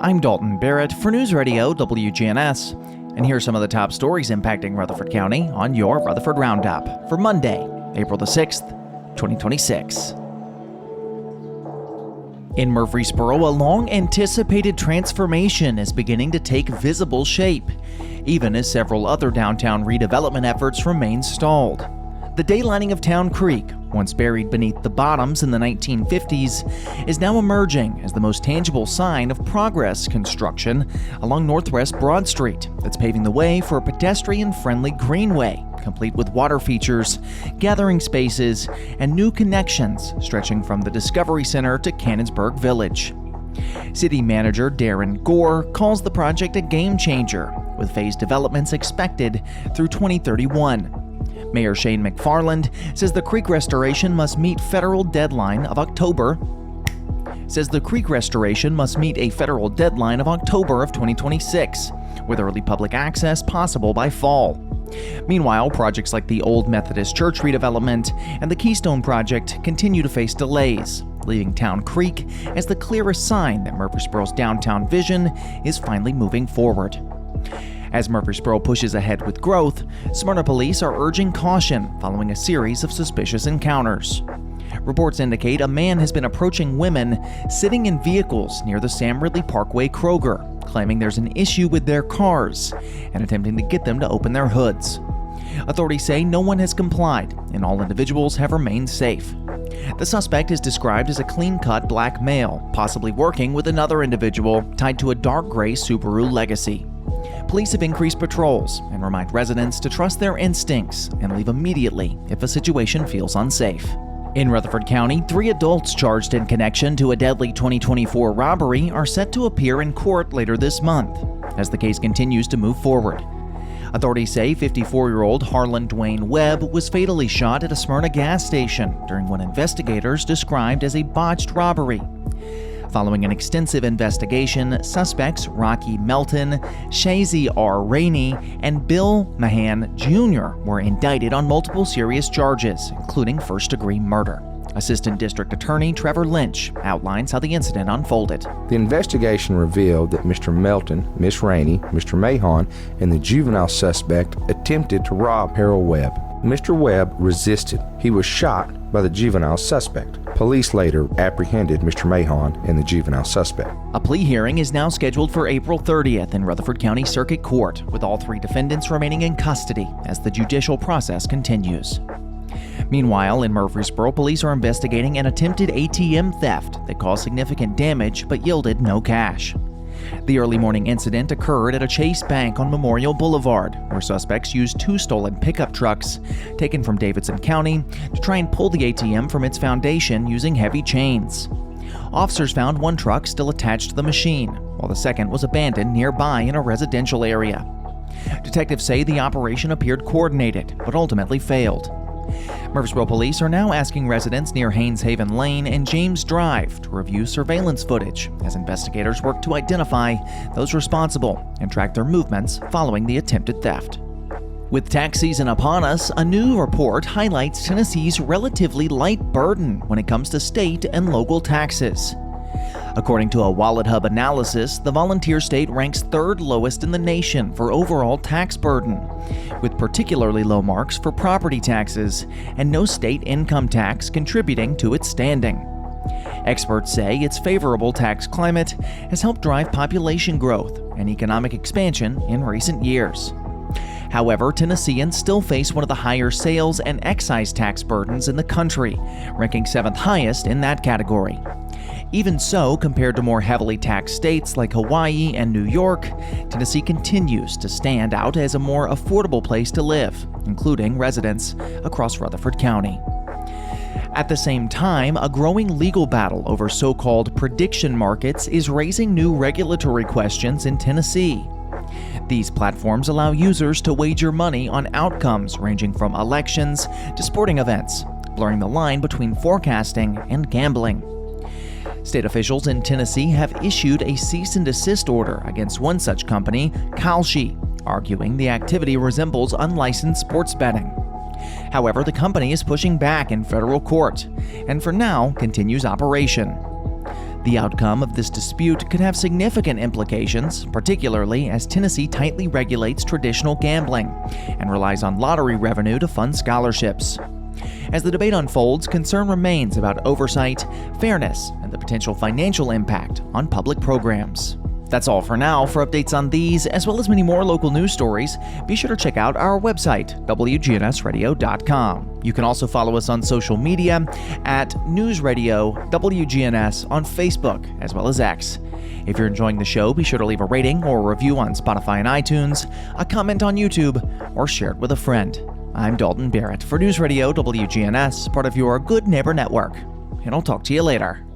I'm Dalton Barrett for News Radio WGNS, and here are some of the top stories impacting Rutherford County on your Rutherford Roundup for Monday, April the 6th, 2026. In Murfreesboro, a long-anticipated transformation is beginning to take visible shape, even as several other downtown redevelopment efforts remain stalled. The daylining of Town Creek, once buried beneath the bottoms in the 1950s, is now emerging as the most tangible sign of progress construction along Northwest Broad Street that's paving the way for a pedestrian-friendly greenway, complete with water features, gathering spaces, and new connections stretching from the Discovery Center to Cannonsburg Village. City Manager Darren Gore calls the project a game changer, with phased developments expected through 2031. Mayor Shane McFarland says the creek restoration must meet a federal deadline of October of 2026, with early public access possible by fall. Meanwhile, projects like the old Methodist church redevelopment and the Keystone project continue to face delays, leaving Town Creek as the clearest sign that Murfreesboro's downtown vision is finally moving forward. As Murfreesboro pushes ahead with growth, Smyrna police are urging caution following a series of suspicious encounters. Reports indicate a man has been approaching women sitting in vehicles near the Sam Ridley Parkway Kroger, claiming there's an issue with their cars and attempting to get them to open their hoods. Authorities say no one has complied and all individuals have remained safe. The suspect is described as a clean-cut black male, possibly working with another individual tied to a dark gray Subaru Legacy. Police have increased patrols and remind residents to trust their instincts and leave immediately if a situation feels unsafe. In Rutherford County, 3 adults charged in connection to a deadly 2024 robbery are set to appear in court later this month as the case continues to move forward. Authorities say 54-year-old Harlan Dwayne Webb was fatally shot at a Smyrna gas station during what investigators described as a botched robbery. Following an extensive investigation, suspects Rocky Melton, Shazy R. Rainey, and Bill Mahan Jr. were indicted on multiple serious charges, including first-degree murder. Assistant District Attorney Trevor Lynch outlines how the incident unfolded. The investigation revealed that Mr. Melton, Miss Rainey, Mr. Mahon, and the juvenile suspect attempted to rob Harold Webb. Mr. Webb resisted. He was shot by the juvenile suspect. Police later apprehended Mr. Mahon and the juvenile suspect. A plea hearing is now scheduled for April 30th in Rutherford County Circuit Court, with all 3 defendants remaining in custody as the judicial process continues. Meanwhile, in Murfreesboro, police are investigating an attempted ATM theft that caused significant damage but yielded no cash. The early morning incident occurred at a Chase Bank on Memorial Boulevard, where suspects used 2 stolen pickup trucks taken from Davidson County to try and pull the ATM from its foundation using heavy chains. Officers found 1 truck still attached to the machine, while the second was abandoned nearby in a residential area. Detectives say the operation appeared coordinated, but ultimately failed. Murfreesboro police are now asking residents near Haynes Haven Lane and James Drive to review surveillance footage as investigators work to identify those responsible and track their movements following the attempted theft. With tax season upon us, a new report highlights Tennessee's relatively light burden when it comes to state and local taxes. According to a Wallet Hub analysis, the volunteer state ranks 3rd lowest in the nation for overall tax burden, with particularly low marks for property taxes and no state income tax contributing to its standing. Experts say its favorable tax climate has helped drive population growth and economic expansion in recent years. However, Tennesseans still face one of the higher sales and excise tax burdens in the country, ranking 7th highest in that category. Even so, compared to more heavily taxed states like Hawaii and New York, Tennessee continues to stand out as a more affordable place to live, including residents across Rutherford County. At the same time, a growing legal battle over so-called prediction markets is raising new regulatory questions in Tennessee. These platforms allow users to wager money on outcomes ranging from elections to sporting events, blurring the line between forecasting and gambling. State officials in Tennessee have issued a cease and desist order against one such company, Kalshi, arguing the activity resembles unlicensed sports betting. However, the company is pushing back in federal court and for now continues operation. The outcome of this dispute could have significant implications, particularly as Tennessee tightly regulates traditional gambling and relies on lottery revenue to fund scholarships. As the debate unfolds, concern remains about oversight, fairness, and the potential financial impact on public programs. That's all for now. For updates on these, as well as many more local news stories, be sure to check out our website, WGNSradio.com. You can also follow us on social media at News Radio WGNS on Facebook, as well as X. If you're enjoying the show, be sure to leave a rating or a review on Spotify and iTunes, a comment on YouTube, or share it with a friend. I'm Dalton Barrett for News Radio WGNS, part of your Good Neighbor Network, and I'll talk to you later.